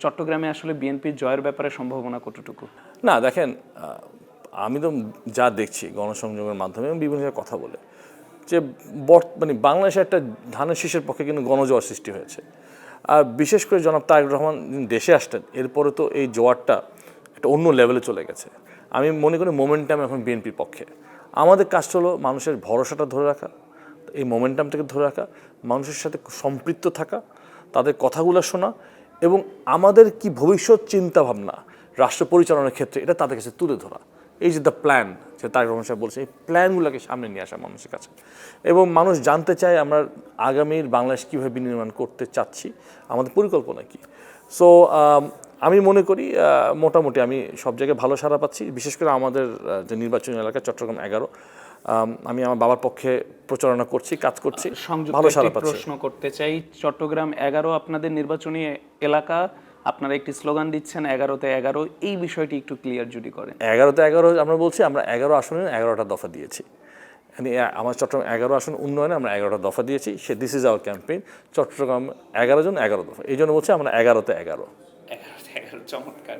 চট্টগ্রামে আসলে বিএনপির জয়ের ব্যাপারে সম্ভাবনা কতটুকু? না দেখেন, আমি তো যা দেখছি গণসংযোগের মাধ্যমে এবং বিভিন্ন জায়গায় কথা বলে যে মানে বাংলাদেশে একটা ধানের শীষের পক্ষে কিন্তু গণজোয়ার সৃষ্টি হয়েছে। আর বিশেষ করে জনাব তারেক রহমান দেশে আসতেন, এরপরে তো এই জোয়ারটা একটা অন্য লেভেলে চলে গেছে। আমি মনে করি মোমেন্টাম এখন বিএনপির পক্ষে। আমাদের কাজ হলো মানুষের ভরসাটা ধরে রাখা, এই মোমেন্টামটাকে ধরে রাখা, মানুষের সাথে সম্পৃক্ত থাকা, তাদের কথাগুলো শোনা এবং আমাদের কি ভবিষ্যৎ চিন্তা ভাবনা রাষ্ট্র পরিচালনার ক্ষেত্রে এটা তাদের কাছে তুলে ধরা। এই যে দ্য প্ল্যান, যে তারেক রহমান সাহেব বলছে, এই প্ল্যানগুলোকে সামনে নিয়ে আসা মানুষের কাছে, এবং মানুষ জানতে চায় আমরা আগামীর বাংলাদেশ কীভাবে বিনির্মাণ করতে চাচ্ছি, আমাদের পরিকল্পনা কী। সো আমি মনে করি মোটামুটি আমি সব জায়গায় ভালো সাড়া পাচ্ছি। বিশেষ করে আমাদের যে নির্বাচনী এলাকা চট্টগ্রাম 11, আমি আমার বাবার পক্ষে প্রচারণা করছি, কাজ করছি, ভালো সাড়া পাচ্ছি। প্রশ্ন করতে চাই, চট্টগ্রাম 11 আপনাদের নির্বাচনী এলাকা, আপনারা একটি স্লোগান দিচ্ছেন 11-তে 11, এই বিষয়টি একটু ক্লিয়ার যদি করেন। 11-তে 11 আমরা বলছি, আমরা 11 আসনে 11টা দফা দিয়েছি। মানে আমার চট্টগ্রাম 11 আসন উন্নয়নে আমরা 11টা দফা দিয়েছি। This is our campaign, Chittagong 11 জন 11 দফা। এই জন্য বলছি আমরা 11-তে 11। চমৎকার।